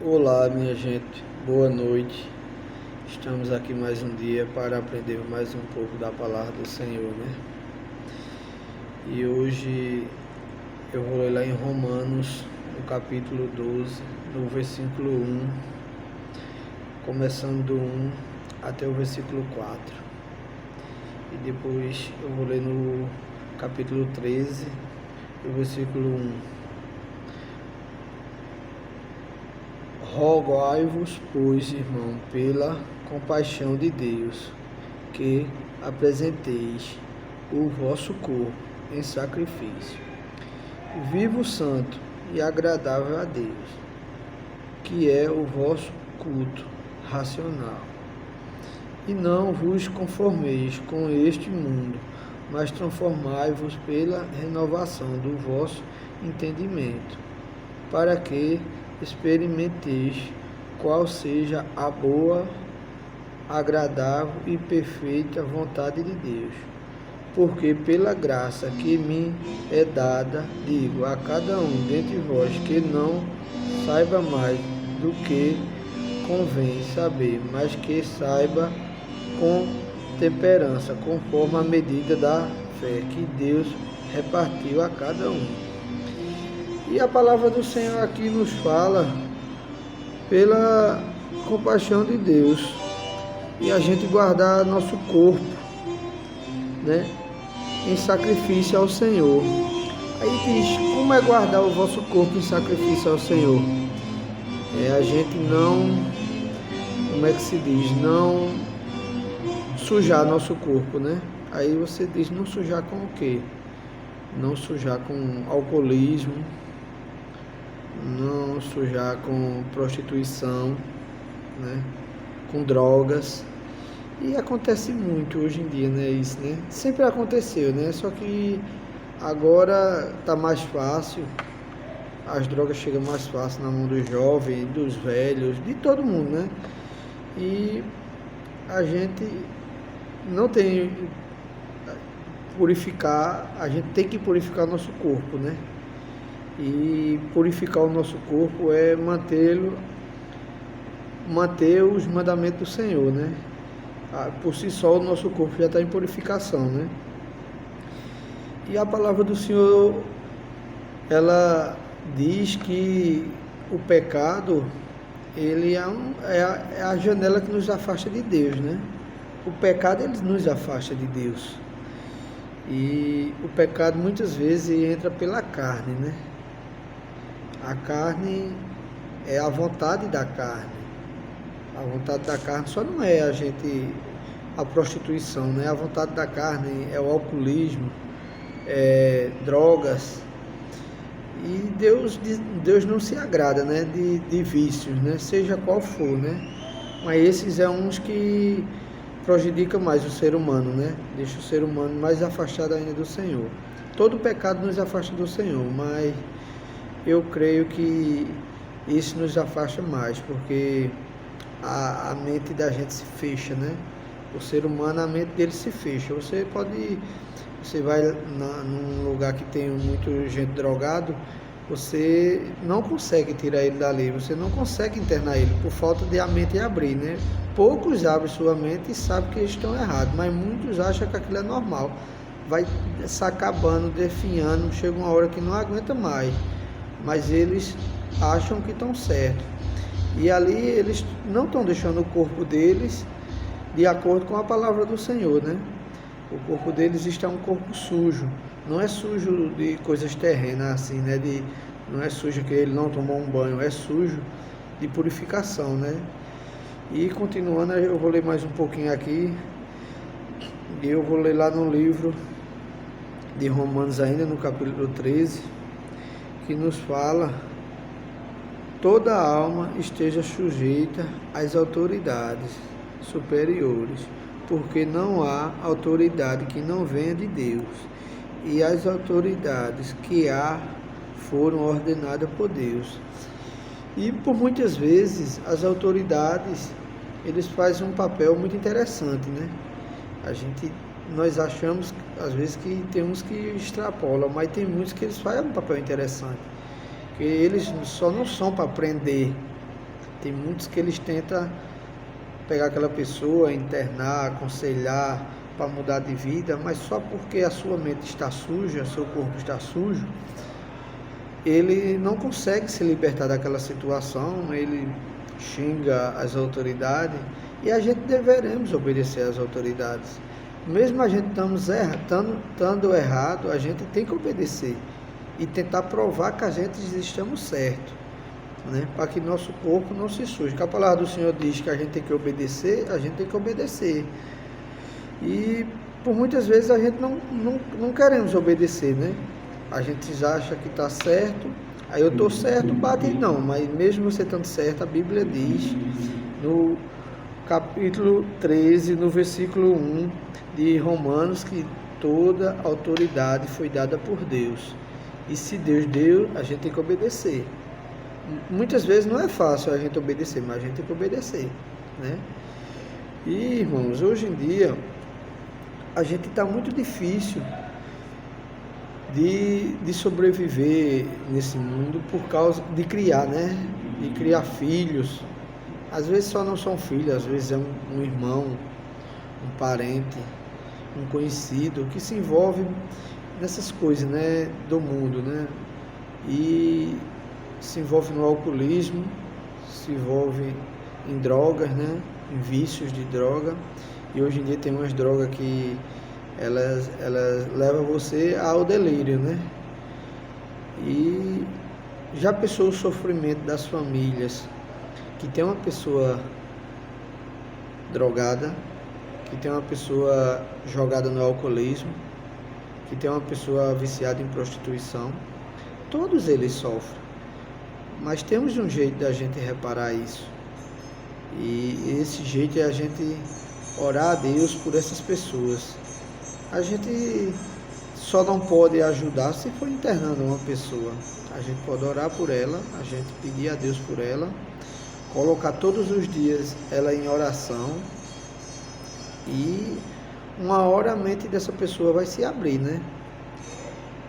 Olá, minha gente, boa noite. Estamos aqui mais um dia para aprender mais um pouco da palavra do Senhor, né? E hoje eu vou ler lá em Romanos, no capítulo 12, no versículo 1, começando do 1 até o versículo 4. E depois eu vou ler no capítulo 13, no versículo 1. Rogai-vos, pois, irmão, pela compaixão de Deus, que apresenteis o vosso corpo em sacrifício, vivo, santo e agradável a Deus, que é o vosso culto racional. E não vos conformeis com este mundo, mas transformai-vos pela renovação do vosso entendimento, para que experimenteis qual seja a boa, agradável e perfeita vontade de Deus. Porque pela graça que me é dada, digo a cada um dentre vós que não saiba mais do que convém saber, mas que saiba com temperança, conforme a medida da fé que Deus repartiu a cada um. E a palavra do Senhor aqui nos fala pela compaixão de Deus e a gente guardar nosso corpo, né, em sacrifício ao Senhor. Aí diz, como é guardar o vosso corpo em sacrifício ao Senhor? É a gente não, como é que se diz, não sujar nosso corpo, né? Aí você diz, não sujar com o quê? Não sujar com alcoolismo, não sujar com prostituição, né? Com drogas. E acontece muito hoje em dia, né? Isso, né? Sempre aconteceu, né? Só que agora tá mais fácil. As drogas chegam mais fácil na mão dos jovens, dos velhos, de todo mundo, né? E a gente não tem purificar, a gente tem que purificar nosso corpo, né? E purificar o nosso corpo é manter os mandamentos do Senhor, né? Por si só o nosso corpo já está em purificação, né? E a palavra do Senhor, ela diz que o pecado, ele é a janela que nos afasta de Deus, né? O pecado, ele nos afasta de Deus. E o pecado muitas vezes entra pela carne, né? A carne é a vontade da carne. A vontade da carne só não é a prostituição, né? A vontade da carne é o alcoolismo, é drogas. E Deus não se agrada, né? De vícios, né? Seja qual for, né? Mas esses é uns que prejudicam mais o ser humano, né? Deixa o ser humano mais afastado ainda do Senhor. Todo pecado nos afasta do Senhor, mas eu creio que isso nos afasta mais, porque a mente da gente se fecha, né? O ser humano, a mente dele se fecha. Você vai num lugar que tem muito gente drogado, você não consegue tirar ele dali, você não consegue internar ele, por falta de a mente abrir, né? Poucos abrem sua mente e sabem que eles estão errados, mas muitos acham que aquilo é normal. Vai se acabando, definhando, chega uma hora que não aguenta mais, mas eles acham que estão certos. E ali eles não estão deixando o corpo deles de acordo com a palavra do Senhor, né? O corpo deles está um corpo sujo. Não é sujo de coisas terrenas assim, né? Não é sujo que ele não tomou um banho, é sujo de purificação, né? E continuando, eu vou ler mais um pouquinho aqui. E eu vou ler lá no livro de Romanos ainda, no capítulo 13, que nos fala: toda alma esteja sujeita às autoridades superiores, porque não há autoridade que não venha de Deus, e as autoridades que há foram ordenadas por Deus. E por muitas vezes as autoridades, eles fazem um papel muito interessante, né? Nós achamos às vezes que tem uns que extrapolam, mas tem muitos que eles fazem um papel interessante, que eles só não são para prender, Tem muitos que eles tentam pegar aquela pessoa, internar, aconselhar para mudar de vida, mas só porque a sua mente está suja, seu corpo está sujo, ele não consegue se libertar daquela situação, ele xinga as autoridades, e a gente deveremos obedecer às autoridades. Mesmo a gente estando errado, a gente tem que obedecer e tentar provar que a gente estamos certos, né? Para que nosso corpo não se suje. Que a palavra do Senhor diz que a gente tem que obedecer, a gente tem que obedecer. E por muitas vezes a gente não queremos obedecer, né? A gente acha que está certo, aí eu estou certo, bate não, mas mesmo você estando certo, a Bíblia diz no capítulo 13, no versículo 1 de Romanos, que toda autoridade foi dada por Deus. E se Deus deu, a gente tem que obedecer. Muitas vezes não é fácil a gente obedecer, mas a gente tem que obedecer, né? E, irmãos, hoje em dia, a gente está muito difícil de sobreviver nesse mundo por causa de criar, né? De criar filhos. Às vezes só não são filhos, às vezes é um irmão, um parente, um conhecido que se envolve nessas coisas, né? Do mundo, né? E se envolve no alcoolismo, se envolve em drogas, né? Em vícios de droga. E hoje em dia tem umas drogas que elas levam você ao delírio, né? E já pensou o sofrimento das famílias que tem uma pessoa drogada, que tem uma pessoa jogada no alcoolismo, que tem uma pessoa viciada em prostituição? Todos eles sofrem, mas temos um jeito da gente reparar isso, e esse jeito é a gente orar a Deus por essas pessoas. A gente só não pode ajudar se for internando uma pessoa. A gente pode orar por ela, a gente pedir a Deus por ela, colocar todos os dias ela em oração, e uma hora a mente dessa pessoa vai se abrir, né?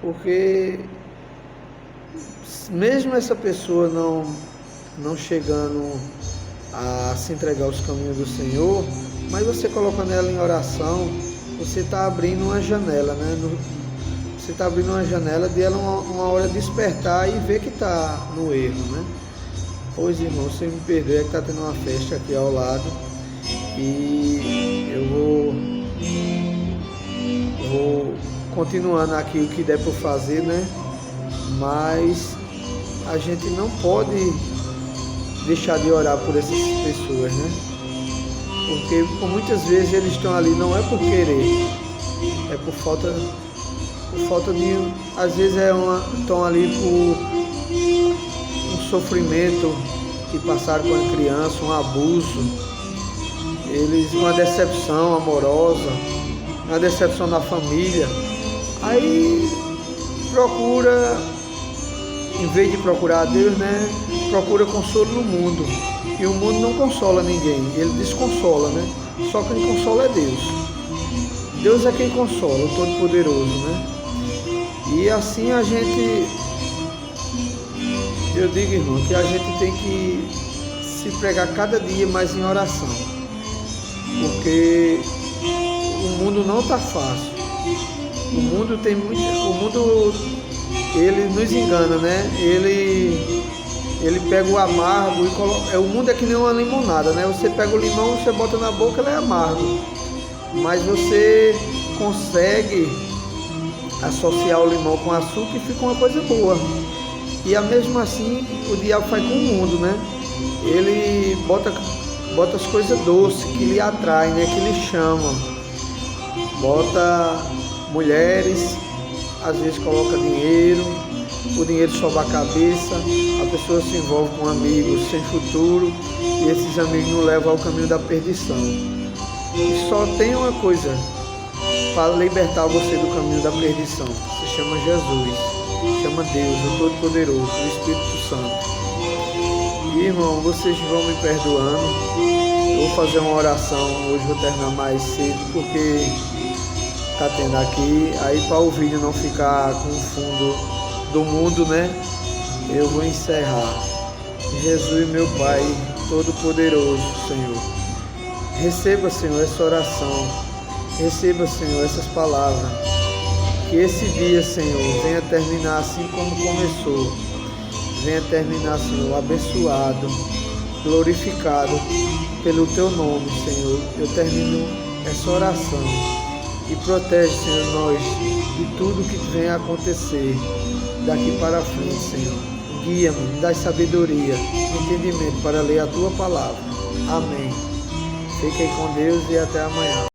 Porque mesmo essa pessoa não chegando a se entregar aos caminhos do Senhor, mas você colocando ela em oração, você está abrindo uma janela, né? Você está abrindo uma janela de ela uma hora despertar e ver que está no erro, né? Pois, irmão, você me perdoe, é que está tendo uma festa aqui ao lado, e eu vou continuando aqui o que der para fazer, né? Mas a gente não pode deixar de orar por essas pessoas, né? Porque por muitas vezes eles estão ali não é por querer, é por falta de, às vezes estão ali por um sofrimento que passaram com a criança, um abuso, uma decepção amorosa, uma decepção na família. Aí procura, em vez de procurar a Deus, né, procura consolo no mundo. E o mundo não consola ninguém, ele desconsola, né? Só quem consola é Deus. Deus é quem consola, o Todo-Poderoso, né? E assim eu digo, irmão, que a gente tem que se pregar cada dia mais em oração, porque o mundo não está fácil. O mundo ele nos engana, né? Ele pega o amargo e coloca. O mundo é que nem uma limonada, né? Você pega o limão, você bota na boca, ele é amargo. Mas você consegue associar o limão com açúcar e fica uma coisa boa. E mesmo assim, o diabo faz com o mundo, né? Ele bota as coisas doces que lhe atraem, né? Que lhe chamam. Bota mulheres, às vezes coloca dinheiro, o dinheiro sobe a cabeça, a pessoa se envolve com amigos sem futuro, e esses amigos não levam ao caminho da perdição. E só tem uma coisa para libertar você do caminho da perdição: se chama Jesus, se chama Deus, o Todo-Poderoso, o Espírito Santo. E, irmão, vocês vão me perdoando, eu vou fazer uma oração hoje, vou terminar mais cedo, porque tá tendo aqui, aí para o vídeo não ficar com o fundo do mundo, né? Eu vou encerrar. Jesus, meu Pai, Todo-Poderoso, Senhor. Receba, Senhor, essa oração. Receba, Senhor, essas palavras. Que esse dia, Senhor, venha terminar assim como começou. Venha terminar, Senhor, abençoado, glorificado pelo Teu nome, Senhor. Eu termino essa oração e protege, Senhor, nós de tudo que venha acontecer daqui para frente, Senhor. Guia-me, me dá sabedoria, entendimento para ler a Tua palavra. Amém. Fiquem com Deus e até amanhã.